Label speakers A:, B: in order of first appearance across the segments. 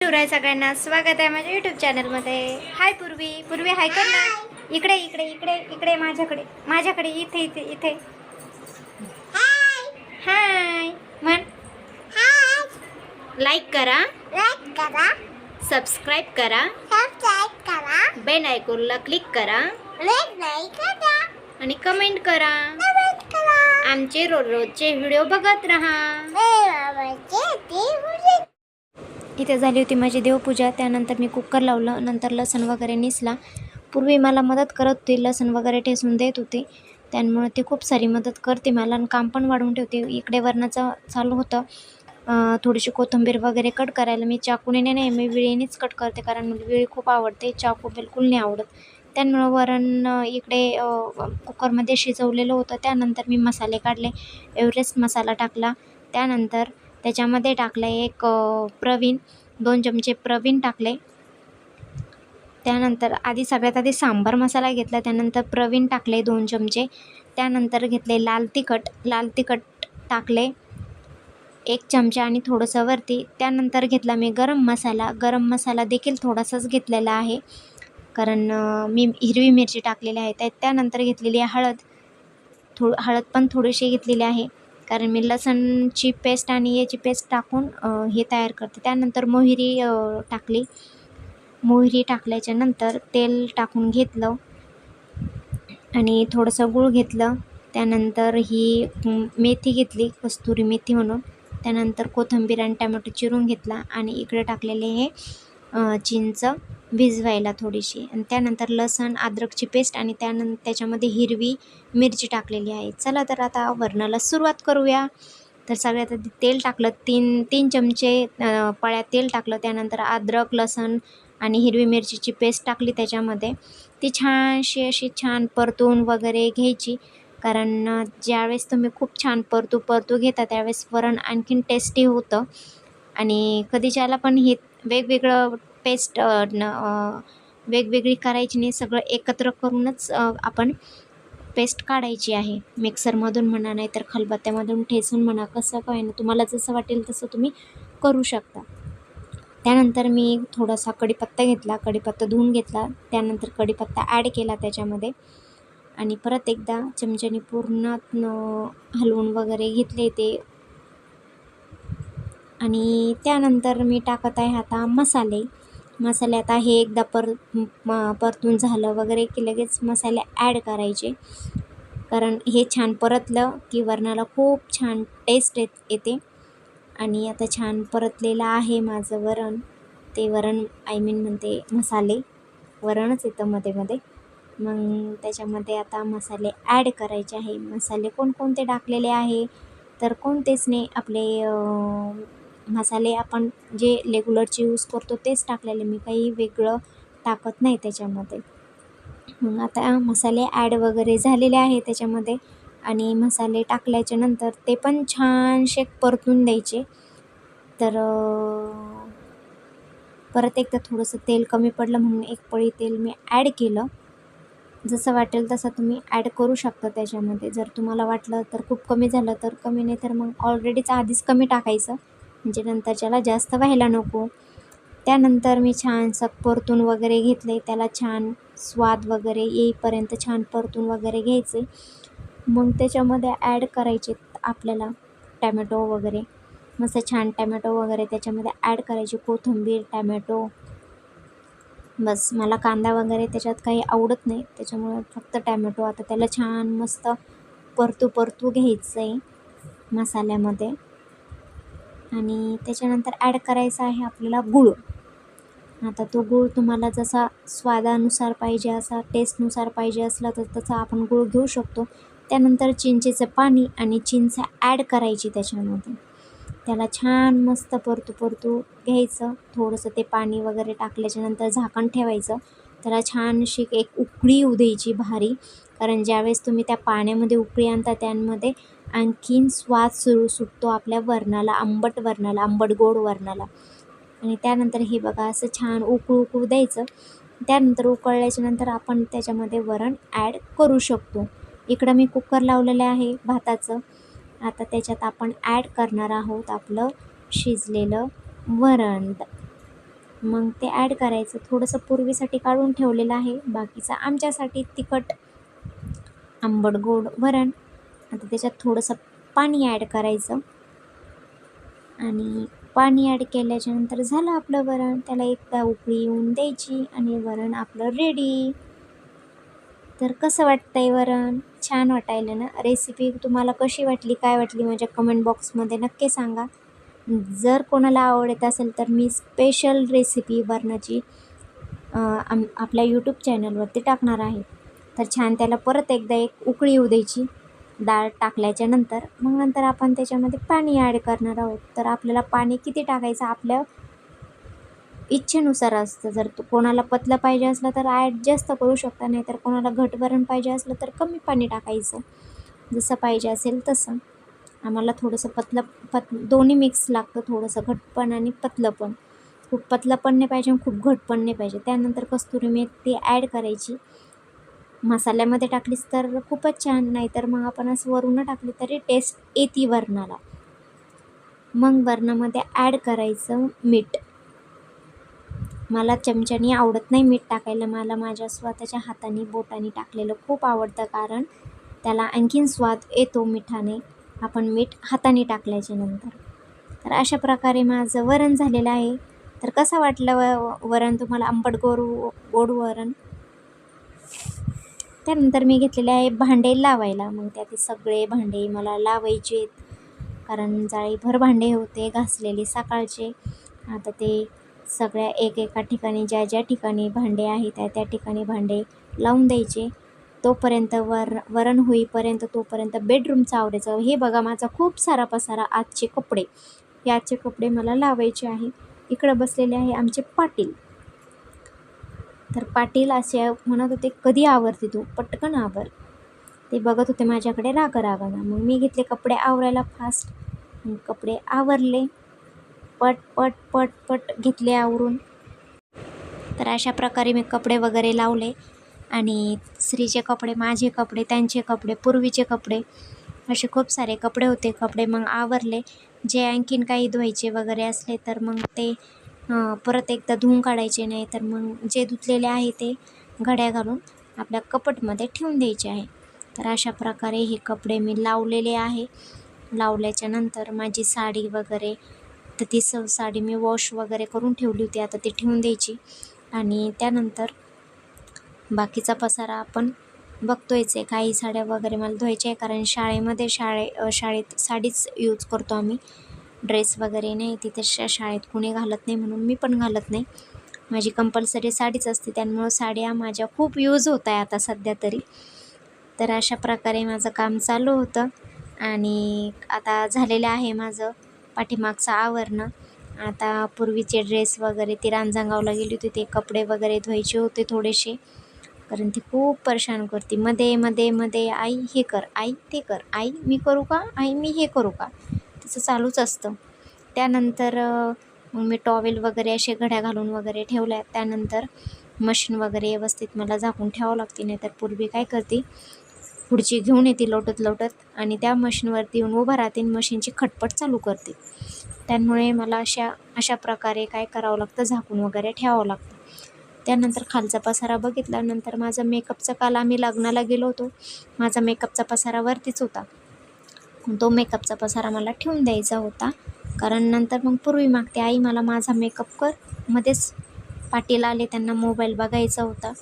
A: शिवराय सगळ्यांना स्वागत आहे माझ्या यूट्यूब चॅनलमध्ये. हाय पूर्वी, पूर्वी हाय कर ना. इकडे इकडे इकडे इकडे माझ्याकडे माझ्याकडे इथे इथे इथे हाय म्हण. लाईक करा, सबस्क्राईब करा, बेल आयकॉनला क्लिक करा आणि कमेंट करा. आमचे रोजचे व्हिडिओ बघत राहा. इथे झाली होती माझी देवपूजा. त्यानंतर मी कुकर लावलं, नंतर लसण वगैरे निसला. पूर्वी मला मदत करत होती, लसण वगैरे ठेसून देत होती, त्यामुळे ती खूप सारी मदत करते मला आणि काम पण वाढवून ठेवते. इकडे वरणाचं चालू होतं, थोडीशी कोथिंबीर वगैरे कट करायला. मी चाकूने नाही, मी विळीनेच कट करते, कारण मला विळी खूप आवडते, चाकू बिलकुल नाही आवडत. त्यामुळं वरण इकडे कुकरमध्ये शिजवलेलं होतं. त्यानंतर मी मसाले काढले, एव्हरेस्ट मसाला टाकला. त्यानंतर त्याच्यामध्ये टाकलं एक प्रवीण, 2 चमचे प्रवीण टाकले. त्यानंतर सगळ्यात आधी सांबार मसाला घेतला, त्यानंतर प्रवीण टाकले 2 चमचे. त्यानंतर घेतले लाल तिखट टाकले 1 चमचा आणि थोडंसं वरती. त्यानंतर घेतला मी गरम मसाला देखील थोडासाच घेतलेला आहे, कारण मी हिरवी मिरची टाकलेली आहे. त्यानंतर घेतलेली आहे हळद पण थोडीशी घेतलेली आहे, कारण मी लसणची पेस्ट आणि याची पेस्ट टाकून हे तयार करते. त्यानंतर मोहरी टाकल्याच्या नंतर तेल टाकून घेतलं आणि थोडंसं गूळ घेतलं. त्यानंतर ही मेथी घेतली, कस्तुरी मेथी म्हणून. त्यानंतर कोथिंबीर आणि टमॅटो चिरून घेतला आणि इकडे टाकलेले हे चिंच भिजवायला थोडीशी. आणि त्यानंतर लसण अद्रकची पेस्ट आणि त्याच्यामध्ये हिरवी मिरची टाकलेली आहे. चला तर आता वरणाला सुरुवात करूया. तर सगळ्यात आधी तेल टाकलं, 3 चमचे पळ्या तेल टाकलं. त्यानंतर अद्रक, लसण आणि हिरवी मिरचीची पेस्ट टाकली त्याच्यामध्ये. ती छानशी अशी छान परतून वगैरे घ्यायची, कारण ज्यावेळेस तुम्ही खूप छान परतू घेता त्यावेळेस वरण आणखीन टेस्टी होतं. आणि कधीच्याला पण हे वेगवेगळं पेस्ट वेगवेगळी करायची नाही, सगळं एकत्र करूनच आपण पेस्ट काढायची आहे. मिक्सरमधून म्हणा, नाही तर खलबत्त्यामधून ठेसून म्हणा, कसं काय ना, तुम्हाला जसं वाटेल तसं तुम्ही करू शकता. त्यानंतर मी थोडासा कढीपत्ता घेतला, कढीपत्ता धुवून घेतला. त्यानंतर कढीपत्ता ॲड केला त्याच्यामध्ये आणि परत एकदा चमच्याने पूर्ण हलवून वगैरे घेतले ते. आणि त्यानंतर मी टाकत आहे आता मसाले. आता हे एकदा परतून झालं वगैरे की लगेच मसाले ॲड करायचे, कारण हे छान परतलं की वरणाला खूप छान टेस्ट येते. आणि आता छान परतलेलं आहे माझं वरण. ते वरण म्हणते मसाले, वरणच येतं मध्ये मध्ये. मग त्याच्यामध्ये आता मसाले ॲड करायचे आहे. मसाले कोणकोणते टाकलेले आहे तर कोणतेच नाही, आपले मसाले आपण जे रेग्युलरचे यूज करतो तेच टाकलेले, मी काही वेगळं टाकत नाही त्याच्यामध्ये. मग आता मसाले ॲड वगैरे झालेले आहे त्याच्यामध्ये. आणि मसाले टाकल्याच्या नंतर ते पण छानशे परतून द्यायचे. तर परत एकदा थोडंसं तेल कमी पडलं म्हणून 1 पळी तेल मी ॲड केलं. जसं वाटेल तसं तुम्ही ॲड करू शकता त्याच्यामध्ये. जर तुम्हाला वाटलं तर खूप कमी झालं तर कमी, नाही तर मग ऑलरेडीच आधीच कमी टाकायचं, म्हणजे नंतरच्याला जास्त व्हायला नको. त्यानंतर मी छानसं परतून वगैरे घेतले, त्याला छान स्वाद वगैरे येईपर्यंत छान परतून वगैरे घ्यायचे. मग त्याच्यामध्ये ॲड करायचे आपल्याला टॅमॅटो वगैरे, मस्त छान टॅमॅटो वगैरे त्याच्यामध्ये ॲड करायचे, कोथिंबीर, टॅमॅटो. बस, मला कांदा वगैरे त्याच्यात काही आवडत नाही, त्याच्यामुळे फक्त टॅमॅटो. आता त्याला छान मस्त परतू घ्यायचं आहे मसाल्यामध्ये. आणि त्याच्यानंतर ॲड करायचा आहे आपल्याला गूळ. आता तो गूळ तुम्हाला जसा स्वादानुसार पाहिजे, असा टेस्टनुसार पाहिजे असला तर तसा आपण गूळ घेऊ शकतो. त्यानंतर चिंचेचं पाणी आणि चिंच ॲड करायची त्याच्यामध्ये. त्याला छान मस्त परतू घ्यायचं. थोडंसं ते पाणी वगैरे टाकल्याच्यानंतर झाकण ठेवायचं. त्याला छानशी एक उकळी येऊ द्यायची भारी, कारण ज्यावेळेस तुम्ही त्या पाण्यामध्ये उकळी आणता त्यामध्ये आणखीन स्वाद सुटतो आपल्या वरणाला, आंबट गोड वरणाला. आणि त्यानंतर हे बघा असं छान उकळू द्यायचं. त्यानंतर उकळल्याच्यानंतर आपण त्याच्यामध्ये वरण ॲड करू शकतो. इकडं मी कुकर लावलेलं आहे भाताचं. आता त्याच्यात आपण ॲड करणार आहोत आपलं शिजलेलं वरण. मग ते ॲड करायचं. थोडंसं पूर्वीसाठी काढून ठेवलेलं आहे, बाकीचं आमच्यासाठी तिखट आंबट गोड वरण. आता त्याच्यात थोडंसं पाणी ॲड करायचं आणि पाणी ॲड केल्याच्यानंतर झालं आपलं वरण. त्याला एकदा उकळी येऊन द्यायची आणि वरण आपलं रेडी. तर कसं वाटतंय वरण? छान वाटायलं ना? रेसिपी तुम्हाला कशी वाटली, काय वाटली माझ्या कमेंट बॉक्समध्ये नक्की सांगा. जर कोणाला आवडत असेल तर मी स्पेशल रेसिपी वरणाची आपल्या यूट्यूब चॅनलवरती टाकणार आहे. तर छान त्याला परत एकदा एक उकळी येऊ द्यायची डाळ टाकल्याच्या नंतर. मग नंतर आपण त्याच्यामध्ये पाणी ॲड करणार आहोत. तर आपल्याला पाणी किती टाकायचं आपल्या इच्छेनुसार असतं. जर कोणाला पतलं पाहिजे असलं तर ॲडजस्ट करू शकता, नाही तर कोणाला घट वरण पाहिजे असलं तर कमी पाणी टाकायचं, जसं पाहिजे असेल तसं. आम्हाला थोडंसं दोन्ही मिक्स लागतं, थोडंसं घट पण आणि पतलं पण. खूप पतलं पण नाही पाहिजे आणि खूप घट पण नाही पाहिजे. त्यानंतर कस्तुरी मेथी ॲड करायची. मसाल्यामध्ये टाकलीस तर खूपच छान, नाहीतर मग आपण असं वरून टाकली तरी टेस्ट येते वरणाला. मग वरणामध्ये ॲड करायचं मीठ. मला चमच्याने आवडत नाही मीठ टाकायला, मला माझ्या स्वतःच्या हाताने बोटाने टाकलेलं खूप आवडतं, कारण त्याला आणखीन स्वाद येतो मिठाने, आपण मीठ हाताने टाकल्याच्या नंतर. तर अशा प्रकारे माझं वरण झालेलं आहे. तर कसं वाटलं वरण तुम्हाला, आंबट गोड वरण? त्यानंतर मी घेतलेले आहे भांडे लावायला. मग त्यात सगळे भांडे मला लावायचे, कारण जाळीभर भांडे होते घासलेले सकाळचे. आता ते सगळ्या एका ठिकाणी ज्या ठिकाणी भांडे आहे त्या ठिकाणी भांडे लावून द्यायचे. तोपर्यंत वरण होईपर्यंत तोपर्यंत बेडरूमचं आवरायचं. हे बघा माझा खूप सारा पसारा, आजचे कपडे, हे आजचे कपडे मला लावायचे आहे. इकडं बसलेले आहे आमचे पाटील. तर पाटील असे म्हणत होते, कधी आवरते तू, पटकन आवर. ते बघत होते माझ्याकडे रागानं. मग मी घेतले कपडे आवरायला फास्ट. कपडे आवरले, पट पट पट पट घेतले आवरून. तर अशा प्रकारे मी कपडे वगैरे लावले आणि स्त्रीचे कपडे, माझे कपडे, त्यांचे कपडे, पूर्वीचे कपडे, असे खूप सारे कपडे होते. कपडे मग आवरले. जे आणखीन काही धुवायचे वगैरे असले तर मग ते परत एकदा धुवून काढायचे, नाही तर मग जे धुतलेले आहे ते घड्या घालून आपल्या कपाटमध्ये ठेवून द्यायचे आहे. तर अशा प्रकारे हे कपडे मी लावलेले आहे. लावल्याच्या नंतर माझी साडी वगैरे, तर ती साडी मी वॉश वगैरे करून ठेवली होती, आता ती ठेवून द्यायची. आणि त्यानंतर बाकीचा पसारा आपण बघतोयच आहे. काही साड्या वगैरे मला धुवायच्या आहे, कारण शाळेत साडीच यूज करतो आम्ही, ड्रेस वगैरे नाही. तिथे शाळेत कुणी घालत नाही म्हणून मी पण घालत नाही. माझी कंपल्सरी साडीच असते, त्यामुळं साड्या माझ्या खूप यूज होत आहे आता सध्या तरी. तर अशा प्रकारे माझं काम चालू होतं आणि आता झालेलं आहे माझं पाठीमागचं आवरणं. आता पूर्वीचे ड्रेस वगैरे, ती रांजणगावला गेली होती, ते कपडे वगैरे धुवायचे होते थोडेसे, कारण ती खूप परेशान करते. मध्ये मध्ये मध्ये आई हे कर, आई ते कर, आई मी करू का, आई मी हे करू का, तिचं चालूच असतं. त्यानंतर मग मी टॉवेल वगैरे असे घड्या घालून वगैरे ठेवल्या. त्यानंतर मशीन वगैरे व्यवस्थित मला झाकून ठेवावं लागते, नाही तर पूर्वी काय करते, खुर्ची घेऊन येते लोटत लोटत आणि त्या मशीनवरती येऊन उभं राहते, मशीनची खटपट चालू करते. त्यामुळे मला अशा प्रकारे काय करावं लागतं, झाकून वगैरे ठेवावं लागतं. त्यानंतर खालचा पसारा बघितल्यानंतर माझा मेकअपचा, काल आम्ही लग्नाला गेलो होतो, माझा मेकअपचा पसारा वरतीच होता. तो मेकअपचा पसारा मला ठेवून द्यायचा होता, कारण नंतर मग पूर्वी मागते, आई मला माझा मेकअप कर. मध्येच पाटील आले, त्यांना मोबाईल बघायचा होता,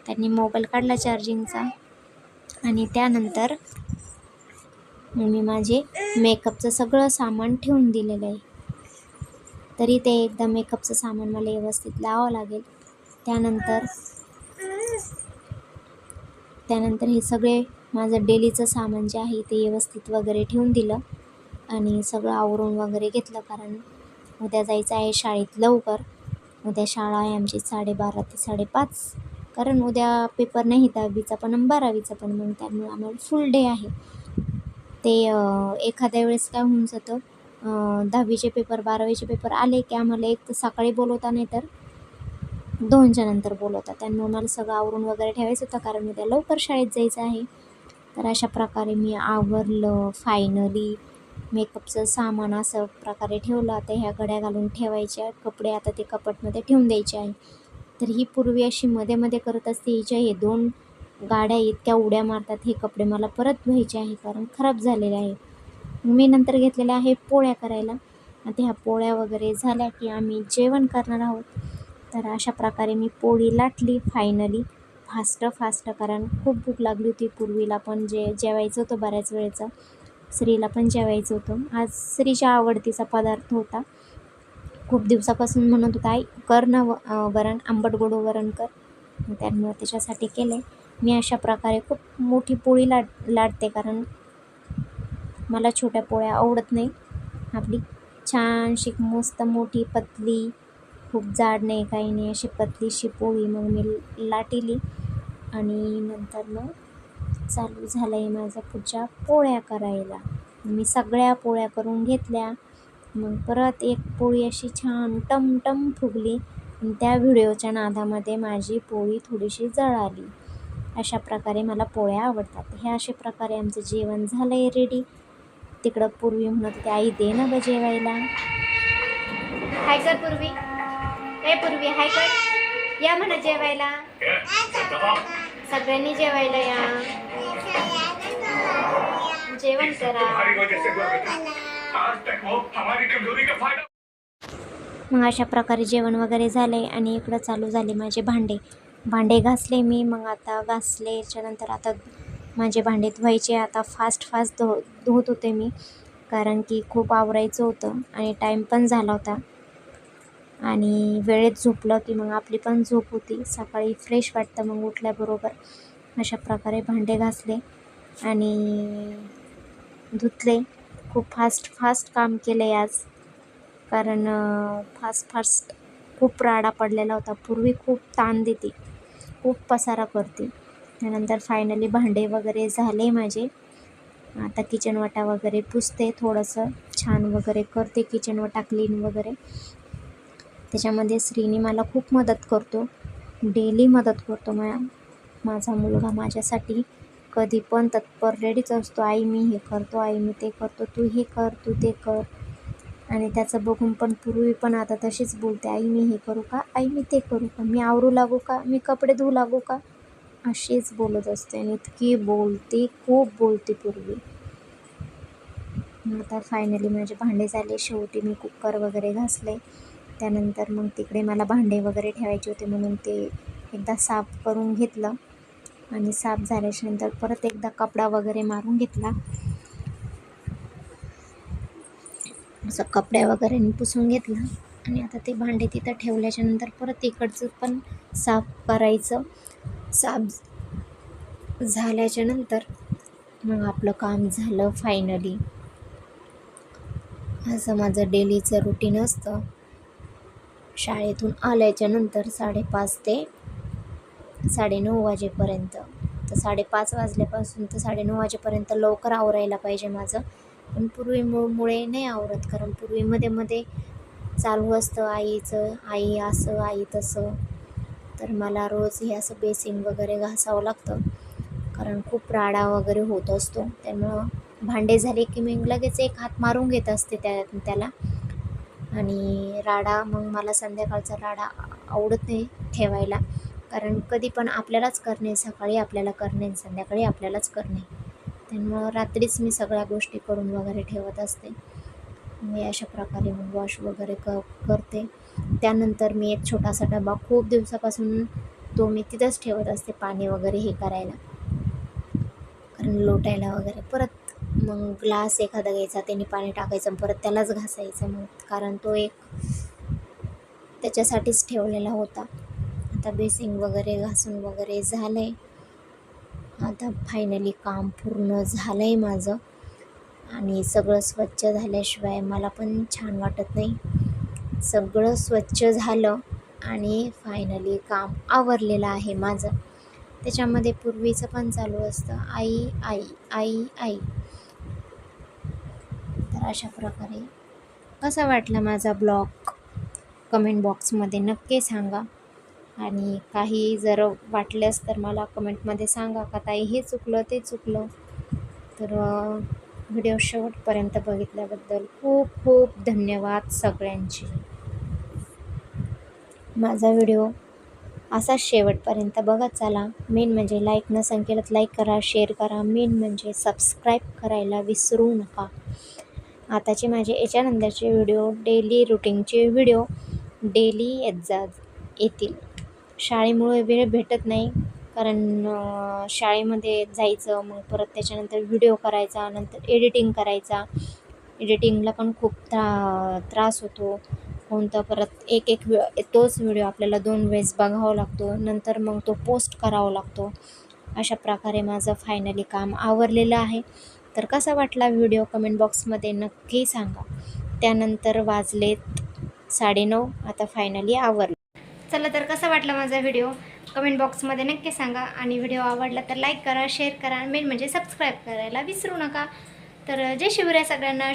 A: त्यांनी मोबाईल काढला चार्जिंगचा आणि त्यानंतर मग मी माझे मेकअपचं सगळं सामान ठेवून दिलेलं आहे. तरी ते एकदा मेकअपचं सामान मला व्यवस्थित लावावं लागेल. त्यानंतर हे सगळे माझं डेलीचं सामान जे आहे ते व्यवस्थित वगैरे ठेवून दिलं आणि सगळं आवरून वगैरे घेतलं, कारण उद्या जायचं आहे शाळेत लवकर. उद्या शाळा आहे आमची 12:30 ते 5:30, कारण उद्या पेपर नाही 10वीचा पण आणि 12वीचा पण, मग त्यामुळे आम्हाला फुल डे आहे. ते एखाद्या वेळेस काय होऊन जातं, 10वीचे पेपर 12वीचे पेपर आले की आम्हाला एक तर सकाळी बोलवता, नाही तर 2च्या नंतर बोलवता. त्यामुळे मला सगळं आवरून वगैरे ठेवायचं होतं, कारण उद्या लवकर शाळेत जायचं आहे. तर अशा प्रकारे मी आवरलं फायनली. मेकअपचं सामान असं प्रकारे ठेवलं. आता ह्या घड्या घालून ठेवायच्या, कपडे आता ते कपाटमध्ये ठेवून द्यायचे आहे. तर ही पूर्वी अशी मध्ये मध्ये करत असते. हिच्या हे 2 गाड्या इतक्या उड्या मारतात. हे कपडे मला परत धुवायचे आहे कारण खराब झालेले आहे. मी नंतर घेतलेल्या आहे पोळ्या करायला. आता ह्या पोळ्या वगैरे झाल्या की आम्ही जेवण करणार आहोत. तर अशा प्रकारे मी पोळी लाटली फायनली फास्ट कारण खूप भूक लागली होती. पूर्वीला पण जेवायचं होतं बऱ्याच वेळेचं, श्रीला पण जेवायचं होतं. आज श्रीच्या आवडतीचा पदार्थ होता. खूप दिवसापासून म्हणत होता, आई कर ना वरण, आंबट गोड वरण कर. त्यामुळे त्याच्यासाठी केले. मी अशा प्रकारे खूप मोठी पोळी लाटते कारण मला छोट्या पोळ्या आवडत नाही. आपली छानशी मस्त मोठी पतली, खूप जाड नाही काही नाही, अशी पतलीशी पोळी मग मी लाटली. आणि नंतर मग चालू झालं आहे माझं पुढच्या पोळ्या करायला. मी सगळ्या पोळ्या करून घेतल्या. मग परत एक पोळी अशी छान टमटम फुगली आणि त्या व्हिडिओच्या नादामध्ये माझी पोळी थोडीशी जळाली. अशा प्रकारे मला पोळ्या आवडतात. हे अशा प्रकारे आमचं जेवण झालं आहे रेडी. तिकडं पूर्वी म्हणत होती, आई दे ना ग जेवायला. हाय कर पूर्वी, हे पूर्वी हाय कर, या म्हणा जेवायला, सगळ्यांनी जेवायला या, जेवण करा. मग अशा प्रकारे जेवण वगैरे झाले आणि इकडं चालू झाले माझे भांडे घासले मी. मग आता घासल्याच्यानंतर आता माझे भांडे धुवायचे. आता फास्ट धुवत होते मी कारण की खूप आवरायचं होतं आणि टाईम पण झाला होता. आणि वेळेत झोपलं की मग आपली पण झोप होती, सकाळी फ्रेश वाटतं मग उठल्याबरोबर. अशा प्रकारे भांडे घासले आणि धुतले. खूप फास्ट काम केलं आहे आज कारण फास्ट खूप राडा पडलेला होता. पूर्वी खूप ताण देते, खूप पसारा करते. त्यानंतर फायनली भांडे वगैरे झाले माझे. आता किचन वाटा वगैरे पुसते, थोडंसं छान वगैरे करते किचन वाटा क्लीन वगैरे. त्याच्यामध्ये श्रीनी मला खूप मदत करतो, डेली मदत करतो. माझा मुलगा माझ्यासाठी कधी पण तत्पर रेडीच असतो. आई मी हे करतो, आई मी ते करतो, तू हे कर, तू ते कर. आणि त्याचं बघून पण पूर्वी पण आता तशीच बोलते, आई मी हे करू का, आई मी ते करू का, मी आवरू लागू का, मी कपडे धुवू लागू का, अशीच बोलत असते. आणि इतकी बोलते, खूप बोलते पूर्वी. आता फायनली माझे भांडे झाले. शेवटी मी कुकर वगैरे घासले. त्यानंतर मग तिकडे मला भांडे वगैरे ठेवायचे होते म्हणून ते एकदा साफ करून घेतलं. आणि साफ झाल्याच्यानंतर परत एकदा कपडा वगैरे मारून घेतला. असं कपड्या वगैरे पुसून घेतलं. आणि आता ते भांडे तिथं ठेवल्याच्यानंतर परत इकडचं पण साफ करायचं. साफ झाल्याच्यानंतर मग आपलं काम झालं फायनली. असं माझं डेलीचं रुटीन असतं. शाळेतून आल्याच्यानंतर 5:30 ते 9:30 वाजेपर्यंत. तर 5:30 वाजल्यापासून तर 9:30 वाजेपर्यंत लवकर आवरायला पाहिजे माझं. पण पूर्वीमुळे नाही आवरत कारण पूर्वी मध्ये चालू असतं आईचं, आई असं आई तसं. तर मला रोज हे असं बेसिन वगैरे घासावं लागतं कारण खूप राडा वगैरे होत असतो. त्यामुळं भांडे झाले की मी लगेच एक हात मारून घेत असते त्याला. आणि राडा मग मला संध्याकाळचा राडा आवडत नाही ठेवायला कारण कधी पण आपल्यालाच करणे, सकाळी आपल्याला करणे, संध्याकाळी आपल्यालाच करणे. त्यामुळं रात्रीच मी सगळ्या गोष्टी करून वगैरे ठेवत असते. मी अशा प्रकारे मग वॉश वगैरे करते. त्यानंतर मी एक छोटासा डबा खूप दिवसापासून तो मी तिथंच ठेवत असते पाणी वगैरे हे करायला कारण लोटायला वगैरे. परत मग ग्लास एखादा घ्यायचा, त्याने पाणी टाकायचं, परत त्यालाच घासायचं मग कारण तो एक त्याच्यासाठीच ठेवलेला होता. आता बेसिंग वगैरे घासून वगैरे झालं आहे. आता फायनली काम पूर्ण झालं आहे माझं. आणि सगळं स्वच्छ झाल्याशिवाय मला पण छान वाटत नाही. सगळं स्वच्छ झालं आणि फायनली काम आवरलेलं आहे माझं. त्याच्यामध्ये पूर्वीचं पण चालू असतं, आई आई आई आई. तर अशा प्रकारे कसा वाटला माझा ब्लॉग कमेंट बॉक्समध्ये नक्की सांगा. आणि काही जर वाटल्यास तर मला कमेंटमध्ये सांगा का ताई हे चुकलं ते चुकलं. तर व्हिडिओ शेवटपर्यंत बघितल्याबद्दल खूप खूप धन्यवाद सगळ्यांचे. माझा व्हिडिओ असा शेवटपर्यंत बघत चला. मेन म्हणजे लाईक नसेल केलं तर लाईक करा, शेअर करा, मेन म्हणजे सबस्क्राईब करायला विसरू नका. आताचे माझे याच्यानंतरचे व्हिडिओ डेली रुटीनचे व्हिडिओ डेली येतील. शाळेमुळे वेळ भेटत नाही, कारण शाळेमध्ये जायचं, मग परत त्याच्यानंतर व्हिडिओ करायचा, नंतर एडिटिंग करायचा. एडिटिंगला पण खूप त्रास होतो. कोणता परत एक तोच व्हिडिओ आपल्याला 2 वेळेस बघावा लागतो, नंतर मग तो पोस्ट करावा लागतो. अशा प्रकारे माझं फायनली काम आवरलेलं आहे. तर कसा वाटला व्हिडिओ कमेंट बॉक्समध्ये नक्की सांगा. त्यानंतर वाजलेत 9:30. आता फायनली आवरलं. चला, तर कसा वाटला माझा व्हिडिओ कमेंट बॉक्समध्ये नक्की सांगा. आणि व्हिडिओ आवडला तर लाईक करा, शेअर करा, मेन म्हणजे सबस्क्राईब करायला विसरू नका. तर जय शिवराय सगळ्यांना.